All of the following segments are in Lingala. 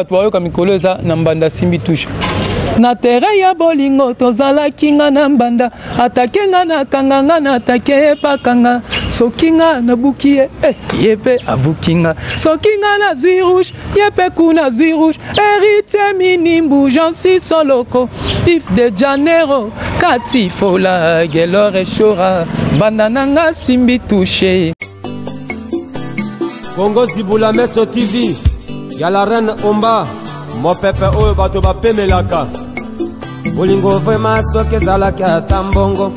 bato bayoka mikolo eza na mbanda simbi touche na terrain ya bolingo tozalaki nga na mbanda atake nga na kanga nga na atake pakanga soki nga nabuki ye ye mpe abuki nga soki nga na zwi rouge ye mpe kuna zwi rouge héritier minimbu jansi soloko if de Janeiro kati fola gelore shora banda nanga simbi touche Congo Zibula Meso TV ya la reine Omba mo pepe oyo bato bapemelaka Bolingo vraiment soke zalaki ata mbongo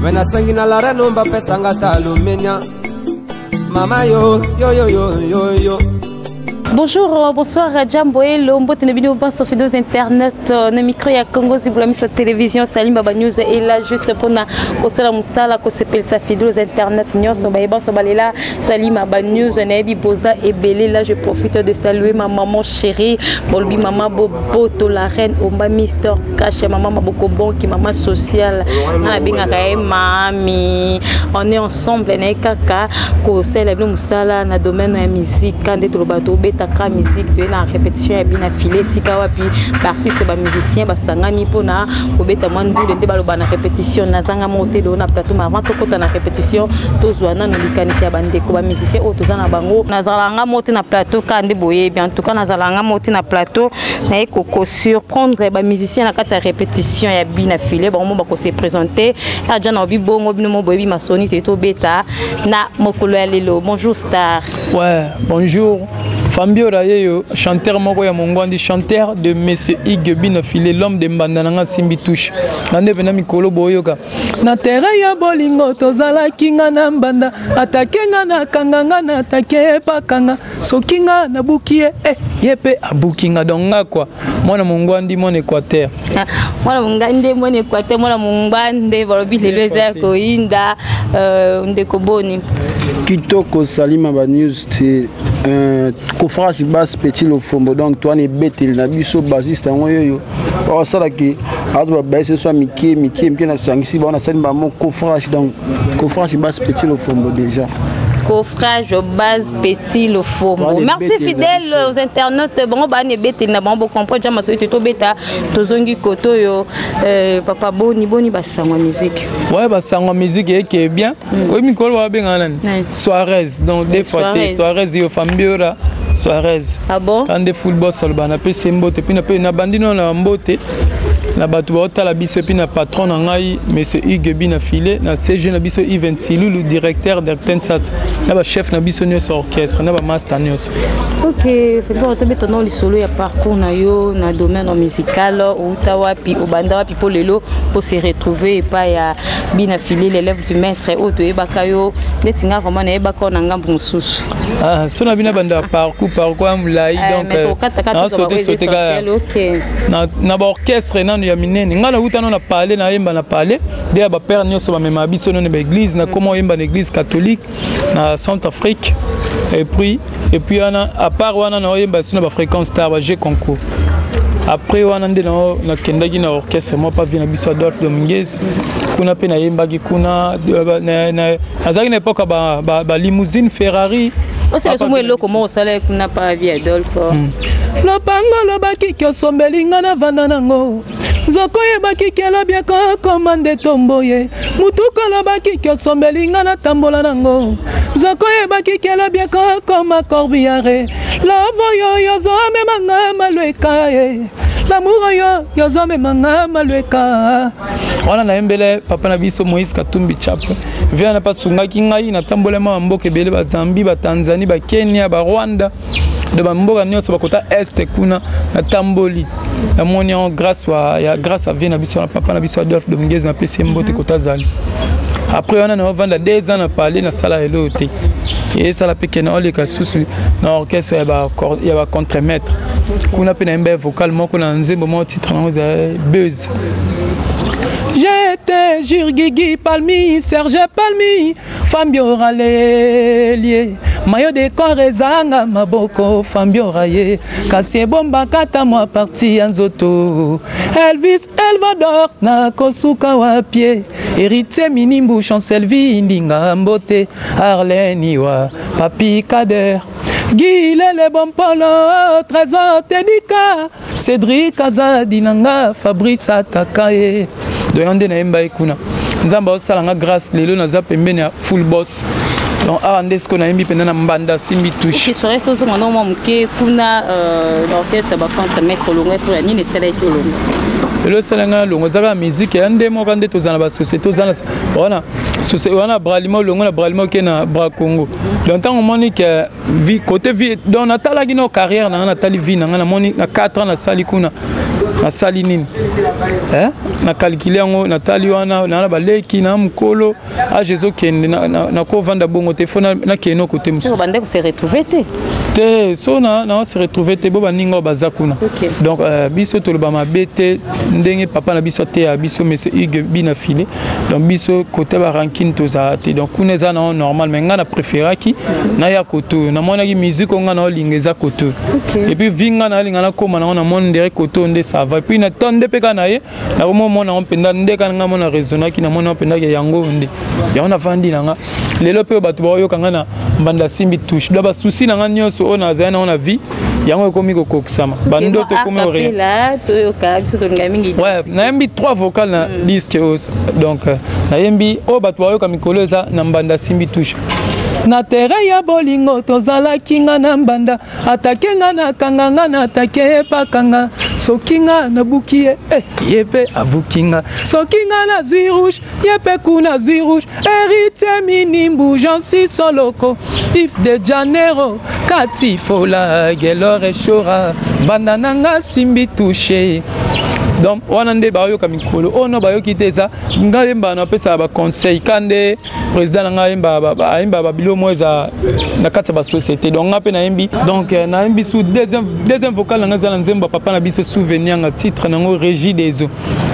Wena sangi na la reine Omba pesanga talumenia Mama yo yo yo yo yo yo Bonjour, bonsoir, Jambo et Lombo, Ténébino, bonsoir, fidèles internet, le micro ya Congo Zibula sur télévision, Salim Baba News est là juste pour na kosala musala ko sepel sa fidèles internet nyonso ba eba so balela Salim Baba News na ebi boza et belé là je profite de saluer ma maman chérie, bolbi maman Bobo to la reine Omba Mister Cash maman Maboko bon qui maman sociale na binga ka mami on est ensemble na kaka ko sala bino musala na domaine ya musique quand de bato taka musique de la répétition et bien affilé sika wapi artiste ba musicien ba sangani pona obeta mandu de baloba na répétition nazanga monter do na plateau mais avant to kota na répétition to zwana no likanisi ya bandeko ba musicien o to zana bango nazalanga monter na plateau kande boye bien en tout cas nazalanga monter na plateau na ekoko surprendre ba musicien na kata répétition ya bien affilé ba mo ba ko se présenter aja na obi bongo bino mo boyebi masoni to beta na mokolo ya lelo bonjour star ouais bonjour Fambio Rayeyo, chanteur moko ya Mongwandi, chanteur de Monsieur Hugues Binafilé, l'homme de Mbandananga Simbi Touche. Nande vena mikolo boyoka. Na terrain ya bolingo tozala kinga na mbanda, atake nga na kanga nga na atake pakanga, soki nga na bukie yepe abukinga donga kwa. Mwana Mongwandi mon Équateur. Mwana Mongwandi mon Équateur, mwana Mongwandi balobi lelo eza ko inda ndeko boni. Kitoko Salima Ba News c'est un coffrage basse petit le fombo donc toi ne bête il na biso bassiste ngoyo o sala ki ado ba baisse soit miki na sangisi ba na sali ba mon coffrage donc coffrage basse petit le fombo déjà coffrage base petit le fombo merci fidèles aux internautes bon ba ne bête na bon comprendre jama so to beta to zongi koto yo papa boni basango musique ouais basango musique est bien oui mikolo wa benga Suarez donc des fois Suarez yo Fambiora Suarez ah bon quand des football solba na pese mbote puis na bandino na mbote na batu ba la biso puis na patron na ngai monsieur Hugues Binafilé na CG na biso Yves Silou le directeur d'Artensat na ba chef na biso nyos orchestre na ba master nyos. OK c'est bon to beto li solo ya parcours na yo na domaine musical ou tawapi au banda wapi pour lelo pour se retrouver pas ya Binafilé l'élève du maître auto e bakayo netinga vraiment na e bakona na ngambu mususu ah sona bina banda parcours amulai donc na ba orchestre na ya minene ngala utano na parler na yemba na parler de ba père nyoso ba mema biso no na église na comment yemba na église catholique na Centrafrique et puis ana à part wana na yemba suna ba fréquence star ba G concours après wana ndé na kendaki na orchestre moi pas vina biso Adolphe Dominguez kuna pe na yemba ki kuna na azaki na époque ba limousine Ferrari aussi les mots loko mo sala kuna pa vie Adolphe lopango lobaki kyo sombelinga na vanda nango zoko yebaki kelo biako komande tomboye mutuko lobaki kyo sombelinga na tambola nango zoko yebaki kelo biako koma corbiare lavo yo yozome manga malweka l'amour yo yozome manga malweka wana na embele papa na biso Moïse Katumbi Chape via na pasungaki ngai na tambola ma mboke bele ba Zambie ba Tanzanie ba Kenya ba Rwanda de ba mboka nyonso ba kota est kuna na tamboli la monion grâce à via na biso na papa na biso Adolphe Dominguez na PC mbote kota zali après on a vendu 2 ans à parler na sala elote et ça la pequena on les kasusu na orchestre ya ba contremaître kuna pe na mbe vocal moko na nzembo mo titre na buzz. J'étais Jurgigi Palmi, Serge Palmi, Fambio Ralelie, Mayo de Korezanga, Maboko, Fambio Raye, Kassie Bomba Kata moi parti Anzoto, Elvis Elvador, Nakosuka Wapie, Héritier Minimbu, Chancelvi, Indinga Mbote, Arleniwa, Papi Kader, Guilele Bompolo Trésor Tedika Cédric Azadinanga Fabrice Atakaye doyande na yemba ekuna nzamba osalanga grâce lelo naza pembeni ya full boss donc arandesko na yembi pendana mbanda simbi touche qui reste aux moments où kuna l'orchestre va prendre mettre longue pour la nine c'est là qui longue le salanga longo zaka musique ya ndemo kande tozana ba société tozana wana société wana bralimo longo na bralimo ke na bra Congo longtemps on moni que vie côté vie dans natala gino carrière na natali vie na moni na 4 ans na sali kuna na sali nini na calculer ngo natali wana na ba leki na mkolo a jezo kende na ko vanda bongo telefone na keno côté musu bande ko se retrouver te so na se retrouver te bo baninga bazakuna donc biso to le ba mabete ndenge papa na biso te ya biso monsieur Hugues bina filé donc biso côté ba ranking to za te donc kuneza na normal mais nga na préféra ki na ya koto na mona ki musique nga na lingeza koto et puis vinga na linga na koma na mona ndere koto nde ça va puis na tonde pe kana ye na mona on penda nde kana nga mona raisonner ki na mona penda ke yango nde ya on a vandi na nga lelo pe batu ba yo kanga na mbanda simbi touche ba souci na nga nyoso ona za na ona vie yango komi ko kokisama bando to komi ore là to yo ka biso to ngamingi ouais na yembi 3 vocales na disque donc na yembi o batu ba yo ka mikolo za na mbanda simbi touche na terrain ya bolingo tozala kinga na mbanda atake nga na kanganga na atake pakanga sokinga na bukie yepe abukinga sokinga na zui rouge yepe kuna zui rouge héritier minimbu jansi soloko if de Janeiro kati fola gelore shora bandananga simbi touche donc wana nde bayo ka mikolo ono bayo kiteza ngayemba na pesa ba conseil kande président ngayemba ba bilo moza na kati ba société donc ngape na yembi donc na yembi sous deuxième vocal nga zala nzemba papa na biso souvenir nga titre nango régie des eaux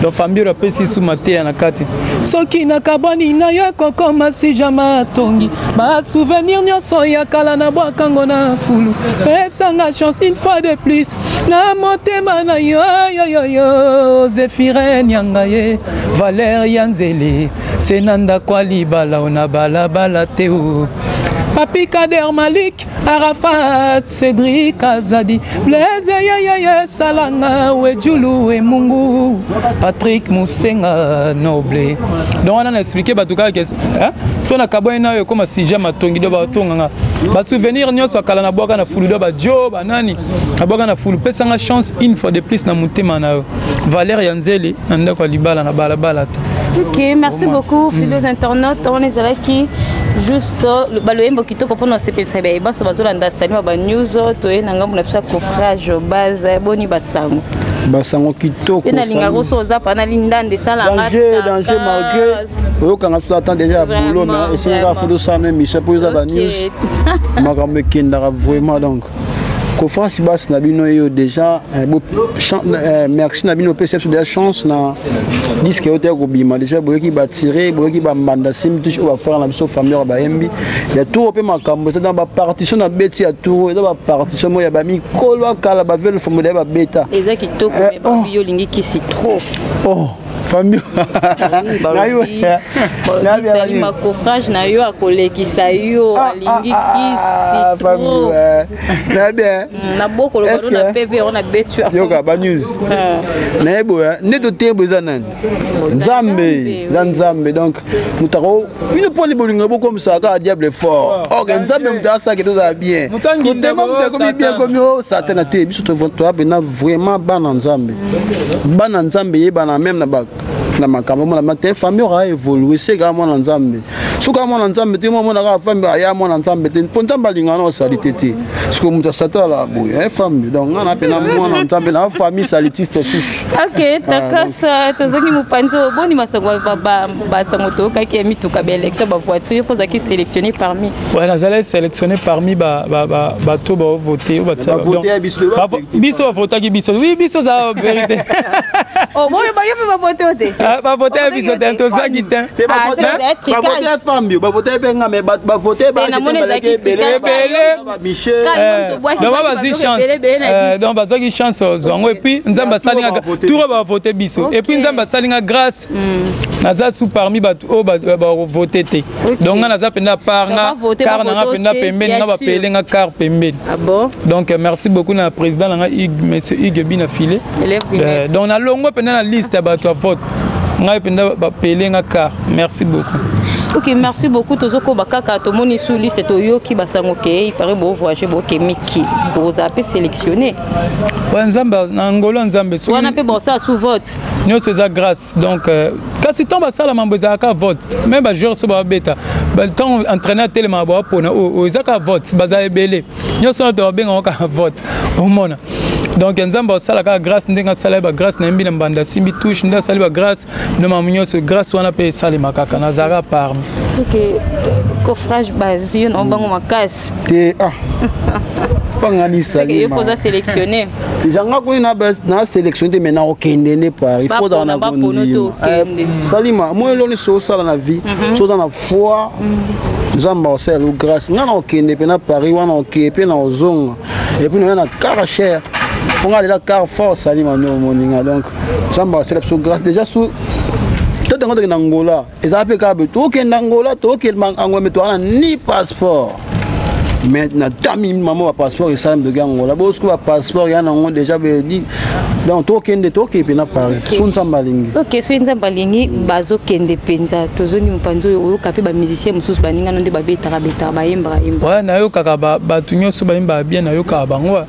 donc famille la pesi sous maté na kati soki na kaboni na yo kokoma si jama tongi ba souvenir nyonso ya kala na bwa kango na fulu esanga chance une fois de plus na motema na yo Zéphirine Yangaye Valérie Nzele Senanda Kwali Bala ona bala bala teo Papi Kader Malik Arafat Cédric Azadi Blaise Yaya Salanga Wejulu et Mungu Patrick Moussenga Noble donc on a expliqué batuka que so na kaboina yo comme si jamais tongi do ba tonga ba souvenir nyo so kala na boka na fulu do ba jo ba nani na boka na fulu pesa nga chance une fois de plus na mutema na Valérie Yanzeli anda ko libala na bala bala. OK, merci beaucoup fidèles internautes, on est là qui juste le baloembo kitoko pour nous CPC ba so bazolanda salima ba news to na ngambo na pisa coffrage base boni basango basango kitoko na linga roso za pa na lindande sala danger malgré oyo kanga tout attend déjà boulot mais essayer de faire ça même mission pour za ba news makambe kindara vraiment donc Kofras bas na bino yo déjà merci na bino PCF de la chance na disque hotel ko bima déjà boyoki ba tirer boyoki ba mbanda sim touche ba faire na biso famille ba yembi ya tout pe makambo dans ba partition na beti ya tout dans ba partition mo ya ba mi kolwa kala ba vel fomo de ba beta ezaki to ko ba bio lingi ki si trop famille na yo salima coffrage na yo akolekisa yo alingi ki si trop na bien na boko lo na PV on a betu yo ka ba news na ebo ne to tembo zanan Nzambe donc mutako une poli bolinga bo comme ça ka diable fort OK Nzambe mutasa que tout ça bien mutangi comme bien comme yo Satan te biso to na vraiment bana Nzambe yebana même na bak na makambo na matin famille aura évolué c'est ga mwana Nzambe suka mwana Nzambe te mo na ka famille ya mwana Nzambe te ponta balinga no salite te suko muta sata la boye famille donc on appelle mwana Nzambe na famille salitiste sous OK takasa tozongi mupanzo boni masangwa ba sangoto ka ki mituka ba élection ba voiture pour qui sélectionner parmi ouais la zale sélectionner parmi ba to ba voter biso voter ki biso oui biso ça vérité Oh, moi, je vais voter. Ba voter biso te to ça qui t'en. Ba voter femme bio, ba voter benga mais ba voter ba Michel. Donc vas-y chance. Donc vas-y chance zongo et puis nzamba salinga tout va voter biso et puis nzamba salinga grâce. Naza sous parmi ba voter te. Donc naza penda parna car na penda pembeni na ba pelenga car pembeni. Ah bon? Donc merci beaucoup na président na monsieur Hugues Bina filé. Donc na longo penda na liste ba to vote. Ngai penda ba pelenga car. Merci beaucoup. Ok, merci beaucoup. Tozoko bakaka tomoni sous liste toyoki basango ke il paraît beau voyager beau kemiki beau zapé sélectionné. Ouais nzamba na ngolo nzambe so. On a peu bon ça sous vote. Nous c'est grâce. Donc kasi tomba sala mamboza ka vote. Même ba joueur so ba beta. Ba temps entraîneur tellement ba pona o ezaka vote baza ebele. Nous so to benga ka vote. Au mona. Donc nzamba sala ka grâce ndenga sala ba grâce na mbi na mbanda simbi touche nda sala ba grâce no mamunyo so grâce wana pe sala makaka na zara par. Ok, coffrage basique, on va en casse. Pas ngani sali. Il faut ça sélectionner. Déjà na sélectionner maintenant au Kende pas. Il faut dans la bonne. Salima, moi l'on est sur ça dans la vie, sur dans la foi. Zamba c'est le grâce. Ngana au Kende pe na Paris wana au Kepe na ozonga. Et puis on a car cher. On a la car fort Salima no moninga donc Zamba c'est la grâce déjà sous tout en Angola, ils appellent câble tout en Angola, tout en Angola, mais toi ni passeport. Maintenant, tamim maman passeport et ça me de Angola. Bon, ce que passeport, il y en a déjà dit. Donc, tout en de tout qui est bien Paris. Sunza Balingi. Ok, Sunza Balingi, bazo kende penza. Tozoni mpanzo yo kapé ba musicien mususu baninga nonde ba beta ba yemba. Ouais, na yo kaka ba tunyo so ba yemba bien na yo ka bango.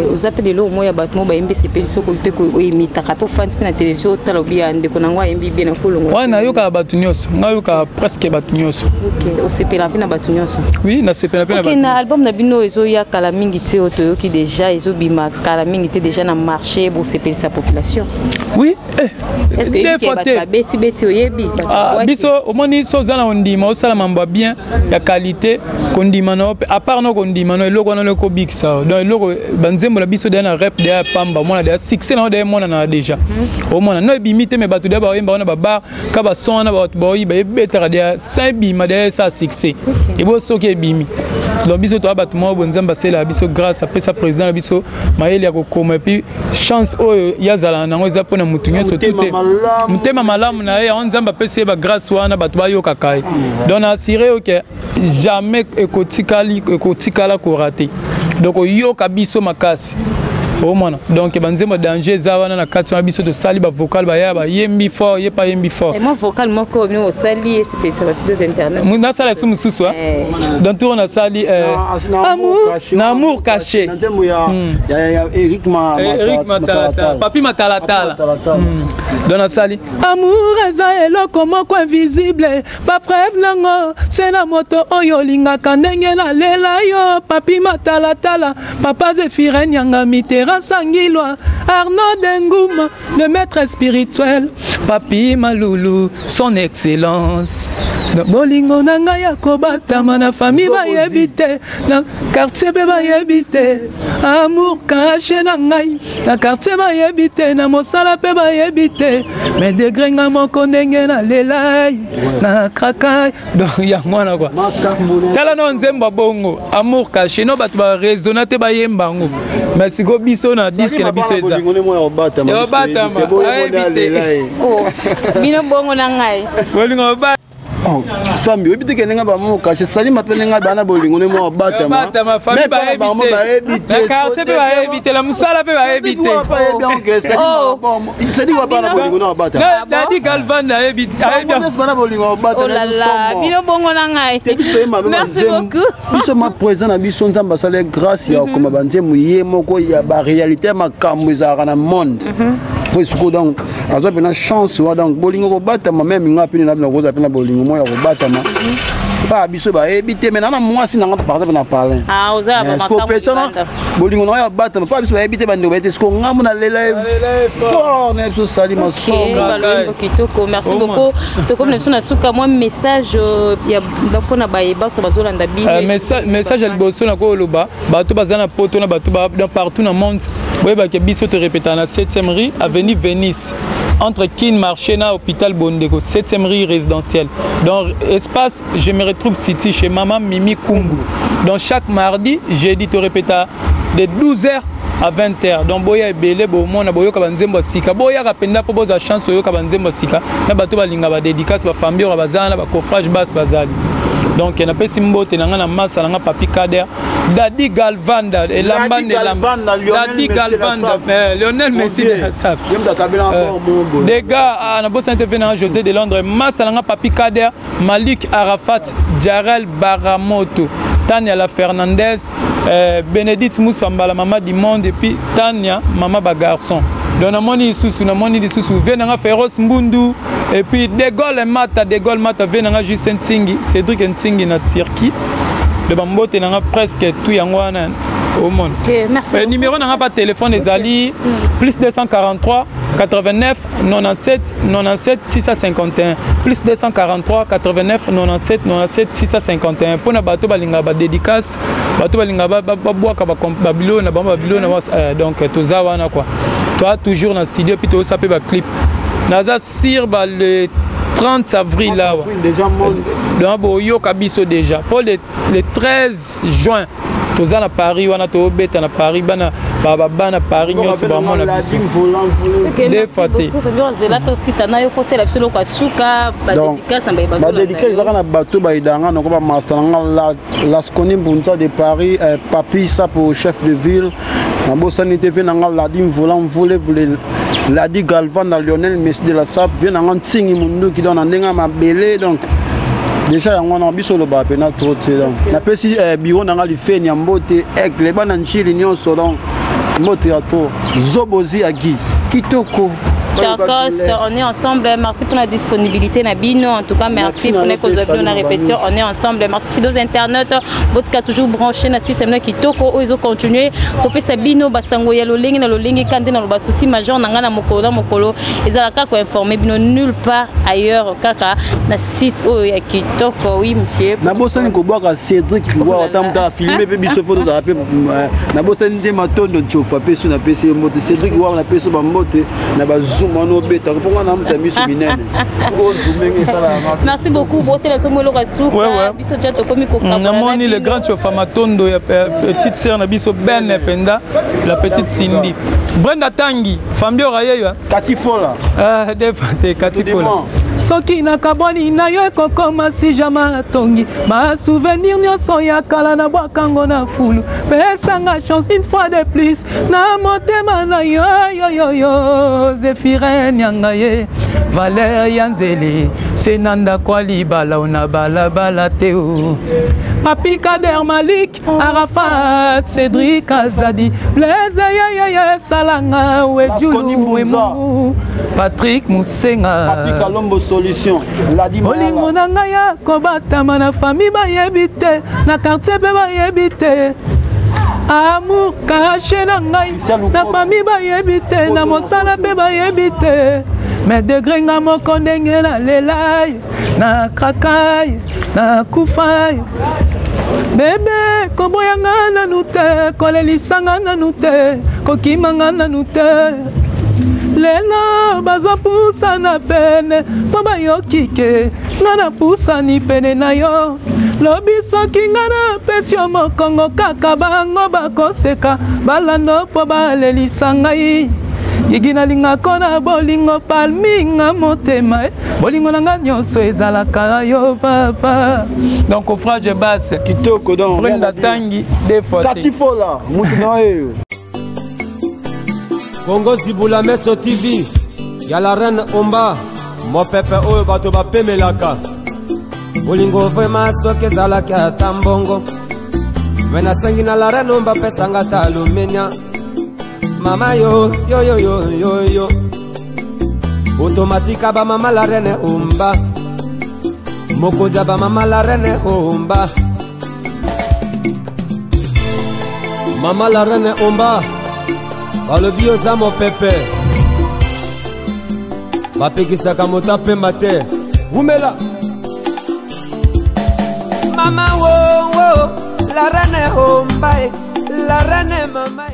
Vous appelez le mo ya batmo ba yembe sepeli soko pe ko imita ka to fans pe na télévision talobi ande ko nangwa yembi bien na kolongo. Ouais, na yo ka batunyo so. Na yo ka presque batunyo so. Ok, o sepela pe na batunyo so. Oui, na sepela pe na batunyo. Ok, album na bino ezo ya kala mingi ti oto ki déjà ezo bima kala mingi te déjà na marché pour sepeli sa population. Oui, est-ce que il y a beti oyebi biso omoni so zana ondima osala mamba bien ya qualité kondima no à part no kondima no eloko na le ko big ça donc eloko banzembo la biso de na rap de pamba mona de succès na de mona na déjà o mona no bimite me batu de ba yemba na ba bar ka ba son na ba boy ba betara de 5 bima de ça succès et bo so ke bimi donc biso to batu mo bonzamba c'est la biso grâce à sa président biso maeli ya ko koma puis chance o yazala na ngoza pona mutunyo so tout mutema malamu na ye onzamba pese ba grâce wana batu ba yoka kai donc assurer que jamais ekotikala ko rater donc yoka biso makasi au moins donc banzema danger zawana na kati na biso de sali ba vocal ba ya ba yembi fort ye pa yembi fort et moi vocal moko no sali c'est ça va sur internet na sala sumu susu donc tourne na sali amour caché ya Eric Matala papi Matala donc na sali amour eza eloko moko invisible ba preuve nango c'est la moto oyo linga kandenge na lela yo papi Matala papa Zéphirine Nyanga Mitterrand Sangilwa, Arnaud Dengouma, le maître spirituel, Papi Maloulou, son excellence. Bolingo nanga ya kobatama na famille ba yebite, na quartier ba yebite, amour caché na ngai, na quartier ba yebite, na mosala pe ba yebite, mais degré nga moko ndenge na lelai, na krakai, donc ya mwana quoi. Tala no nzemba bongo, amour caché no batu ba raisonner te ba yembango. Mais si go biso na disque na biso eza. Yo batama, oh, bino bongo na ngai. Bolingo ba famille obite ke nga ba mo caché Salima pe nga bana bolingo ne mo batama famille ba ebite na quartier pe ba ebite la musala pe ba ebite c'est dit wa bana bolingo na batama na di Galvan na ebite bana bolingo batama oh là là bino bongo na ngai merci beaucoup biso ma présent na biso nzamba sala grâce ya comme banze muye moko ya ba réalité makambo ezaka na monde presque donc azo pena chance wa donc bolingo ko batama même nga pina na ko za pena bolingo mo ya ko batama ba biso ba ebite mais na mwasi na par exemple na parler ah oza ba makambo bolingo no ya batama pa biso ba ebite bando ba esko ngamu na lela fort na biso Salima so kitoko merci beaucoup to comme na suka moi message ya pona ba eba so bazolanda bi message ya liboso na ko loba bato bazana poto na bato ba partout na monde oui, bah, que biso te répéter na 7e rue avenue Venice entre Kin Marché na hôpital Bondeko 7e rue résidentielle. Donc espace je me retrouve City chez maman Mimi Kumbu. Donc chaque mardi, jeudi tu répètes de 12h à 20h. Donc boya ebele bo mona boyo ka banzembo sika. Boya ka penda po boza chance yo ka banzembo sika. Na bato balinga ba dédicace ba famille ba bazana ba coffrage bas bazali. Donc il y a pas simbote nanga na massa nanga papi Kader Dadi Galvanda et Lambanda Dadi Galvanda Lionel Messi de Hassab des gars à Bossa intervenant José de Londres massa nanga papi Kader Malik Arafat Jarel Baramoto Tania La Fernandez Bénédicte Moussamba la maman du monde et puis Tania maman ba garçon. Donc namoni isusu venanga Féroce Mbundu et puis De Gaulle Mata venanga juste Ntingi Cédric Ntingi na Turquie de bambote nanga presque tout yangwana au monde. Okay, merci. Numéro nanga pas téléphone les ali plus 243 89 97 97 651 plus 243 89 97 97 651 pour na bato balinga ba dédicace bato balinga ba boaka ba babilo na donc toza wana quoi. Toi toujours dans le studio puis tu as sapé ba clip naza sir ba le 30 avril là donc boyo kabiso déjà pour le 13 juin toza na Paris wana to beta na Paris bana bana Paris nyonso ba mona biso des fatés là aussi ça na yo forcer la solo kwa suka ba dédicace na ba dédicace na bato ba idanga no ba master la skoni mbunta de Paris papi ça pour chef de ville na bosani TV na la dim volant voler la di Galvan dans Lionel Messi de la SAP vient en Ntingi Mundu qui donne en denga ma belé donc déjà on a biso le ba pena trop donc na pesi bureau na ngali fe nyambote ek le bana nchili nyonso donc moto ya to zobozi agi kitoko. D'accord, on est ensemble. Merci pour la disponibilité, Nabino. En tout cas, merci pour les causes de la répétition. On est ensemble. Merci fidèles internautes. Votre cas toujours branché dans le système qui toko. Ils ont continué. Topé Sabino, Basango, Yaloling, Loling, Kandé, dans le Basousi major, Nangana Mokolo. Ils ont la informé, Bino nulle part ailleurs. Kaka, na site qui toko. Oui, monsieur. Nabosani Koboka, Cédric, Ouatamda, filmé, Baby Sofo, Nabosani de Maton, de Tchofa, Pesu, na PC, Cédric, Ouam, la Pesu, Bamote, Nabazu. Merci beaucoup. Namoni le grand chauffeur Matondo, petite sœur Nabiso Ben Penda, la petite Cindy. Brenda Tangi, Fambio Rayewa. Katifola. Ah, Katifola. Soki na kaboni na yo kokoma si jama tongi ma souvenir nyonso ya kala na bwakango na fulu pesanga chance une fois de plus na motema na yo Zéphirine Nyangaye Valérie Nzeli Senanda Kwali bala una bala teo Papi Kader Malik Arafat Cédric Azadi Blaise Salanga Wedjulu Wemu Patrick Moussenga Papi Kalombo Solution Olingo na ngaya kobatama na famille bayebite na quartier pe bayebite amour caché na ngai na famille bayebite na mosala pe bayebite mais degré nga moko ndenge na lelai na krakai na kufai bebe koboyanga nanu te kolelisanga nanu te kokimanga nanu te lelo bazopusa na pene po bayoki ke nga napusani pene na yo lobi soki nga napesi yo mokongo kaka bango bakoseka balando po balelisa ngai yigi nalingako na bolingo palminga motema bolingo na nga nyonso ezalaka yo papa donc au frage basse kitoko donc Brenda Tangi des fois Katifola mutu na yo Congo Zibula Meso TV ya la reine Omba mopepe oyo bato bapemelaka bolingo vrema soki ezalaki ata mbongo me nasengi na la reine Omba pesanga ta alumenia mama yo automatika ba mama la reine Omba mokonja ba mama la reine Omba mama la reine Omba balobi oza mopepe bapekisaka moto apemba te umela mama wo la reine Omba la reine mama